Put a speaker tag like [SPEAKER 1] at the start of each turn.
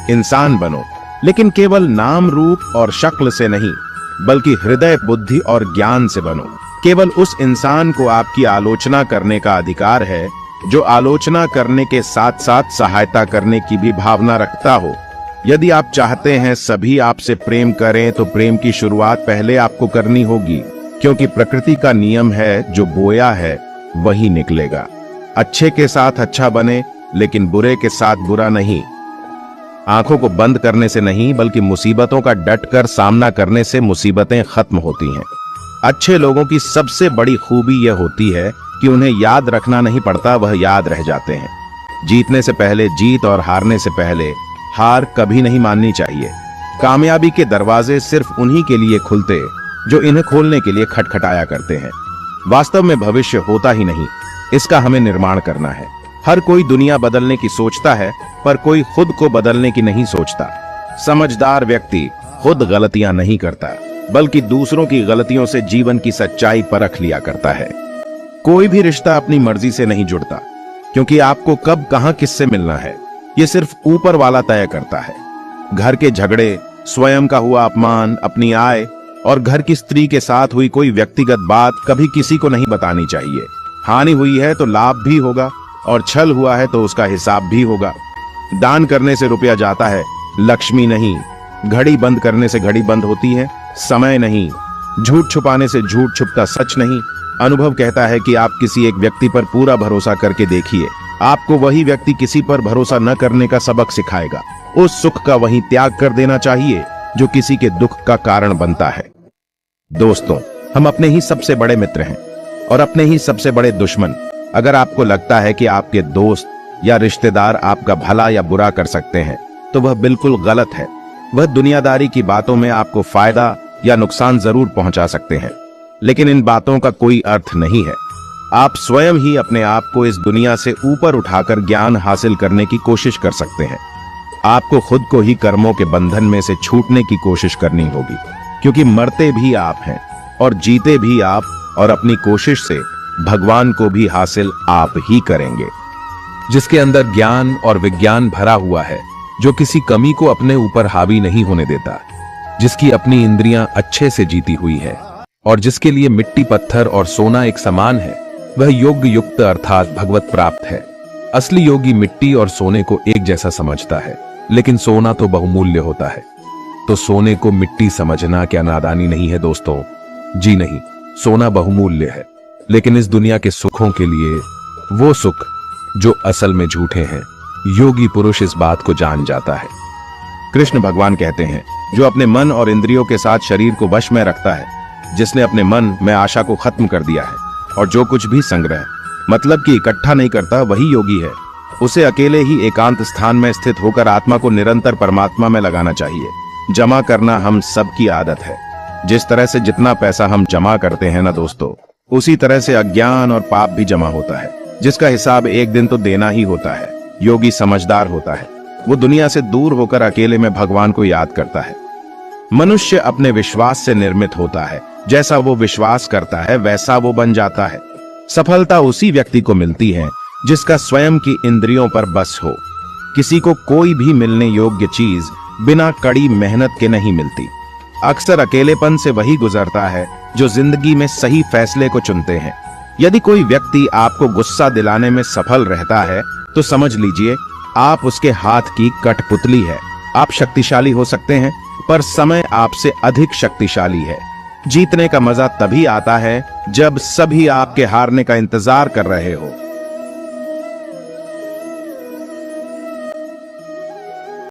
[SPEAKER 1] इंसान बनो, लेकिन केवल नाम रूप और शक्ल से नहीं, बल्कि हृदय, बुद्धि और ज्ञान से बनो। केवल उस इंसान को आपकी आलोचना करने का अधिकार है जो आलोचना करने के साथ साथ सहायता करने की भी भावना रखता हो। यदि आप चाहते हैं सभी आपसे प्रेम करें, तो प्रेम की शुरुआत पहले आपको करनी होगी, क्योंकि प्रकृति का नियम है जो बोया है वही निकलेगा। अच्छे के साथ अच्छा बने, लेकिन बुरे के साथ बुरा नहीं। आंखों को बंद करने से नहीं, बल्कि मुसीबतों का डटकर सामना करने से मुसीबतें खत्म होती हैं। अच्छे लोगों की सबसे बड़ी खूबी यह होती है कि उन्हें याद रखना नहीं पड़ता, वह याद रह जाते हैं। जीतने से पहले जीत और हारने से पहले हार कभी नहीं माननी चाहिए। कामयाबी के दरवाजे सिर्फ उन्हीं के लिए खुलते जो इन्हें खोलने के लिए खटखटाया करते हैं। वास्तव में भविष्य होता ही नहीं, इसका हमें निर्माण करना है। हर कोई दुनिया बदलने की सोचता है, पर कोई खुद को बदलने की नहीं सोचता। समझदार व्यक्ति खुद गलतियां नहीं करता, बल्कि दूसरों की गलतियों से जीवन की सच्चाई परख लिया करता है। कोई भी रिश्ता अपनी मर्जी से नहीं जुड़ता, क्योंकि आपको कब कहां किससे मिलना है ये सिर्फ ऊपर वाला तय करता है। घर के झगड़े, स्वयं का हुआ अपमान, अपनी आय और घर की स्त्री के साथ हुई कोई व्यक्तिगत बात कभी किसी को नहीं बतानी चाहिए। हानि हुई है तो लाभ भी होगा, और छल हुआ है तो उसका हिसाब भी होगा। दान करने से रुपया जाता है, लक्ष्मी नहीं। घड़ी बंद करने से घड़ी बंद होती है, समय नहीं। झूठ छुपाने से झूठ छुपता सच नहीं। अनुभव कहता है कि आप किसी एक व्यक्ति पर पूरा भरोसा करके देखिए, आपको वही व्यक्ति किसी पर भरोसा न करने का सबक सिखाएगा। उस सुख का वहीं त्याग कर देना चाहिए जो किसी के दुख का कारण बनता है। दोस्तों, हम अपने ही सबसे बड़े मित्र हैं और अपने ही सबसे बड़े दुश्मन। अगर आपको लगता है कि आपके दोस्त या रिश्तेदार आपका भला या बुरा कर सकते हैं, तो वह बिल्कुल गलत है। वह दुनियादारी की बातों में आपको फायदा या नुकसान जरूर पहुंचा सकते हैं, लेकिन इन बातों का कोई अर्थ नहीं है। आप स्वयं ही अपने आप को इस दुनिया से ऊपर उठाकर ज्ञान हासिल करने की कोशिश कर सकते हैं। आपको खुद को ही कर्मों के बंधन में से छूटने की कोशिश करनी होगी, क्योंकि मरते भी आप हैं और जीते भी आप, और अपनी कोशिश से भगवान को भी हासिल आप ही करेंगे।
[SPEAKER 2] जिसके अंदर ज्ञान और विज्ञान भरा हुआ है, जो किसी कमी को अपने ऊपर हावी नहीं होने देता, जिसकी अपनी इंद्रियां अच्छे से जीती हुई है, और जिसके लिए मिट्टी, पत्थर और सोना एक समान है, वह योग युक्त अर्थात भगवत प्राप्त है। असली योगी मिट्टी और सोने को एक जैसा समझता है, लेकिन सोना तो बहुमूल्य होता है। तो सोने को मिट्टी समझना क्या नादानी नहीं है दोस्तों? जी नहीं, सोना बहुमूल्य है, लेकिन इस दुनिया के सुखों के लिए वो सुख जो असल में झूठे हैं, योगी पुरुष इस बात को जान जाता है।
[SPEAKER 1] कृष्ण भगवान कहते हैं, जो अपने मन और इंद्रियों के साथ शरीर को वश में रखता है, जिसने अपने मन में आशा को खत्म कर दिया है और जो कुछ भी संग्रह मतलब कि इकट्ठा नहीं करता, वही योगी है। उसे अकेले ही एकांत स्थान में स्थित होकर आत्मा को निरंतर परमात्मा में लगाना चाहिए। जमा करना हम सबकी आदत है। जिस तरह से जितना पैसा हम जमा करते हैं ना दोस्तों, उसी तरह से अज्ञान और पाप भी जमा होता है, जिसका हिसाब एक दिन तो देना ही होता है। योगी समझदार होता है, वो दुनिया से दूर होकर अकेले में भगवान को याद करता है। मनुष्य अपने विश्वास से निर्मित होता है, जैसा वो विश्वास करता है वैसा वो बन जाता है। सफलता उसी व्यक्ति को मिलती है जिसका स्वयं की इंद्रियों पर बस हो। किसी को कोई भी मिलने योग्य चीज बिना कड़ी मेहनत के नहीं मिलती। अक्सर अकेलेपन से वही गुजरता है जो जिंदगी में सही फैसले को चुनते हैं। यदि कोई व्यक्ति आपको गुस्सा दिलाने में सफल रहता है, तो समझ लीजिए आप उसके हाथ की कठपुतली है। आप शक्तिशाली हो सकते हैं, पर समय आपसे अधिक शक्तिशाली है। जीतने का मजा तभी आता है जब सभी आपके हारने का इंतजार कर रहे हो।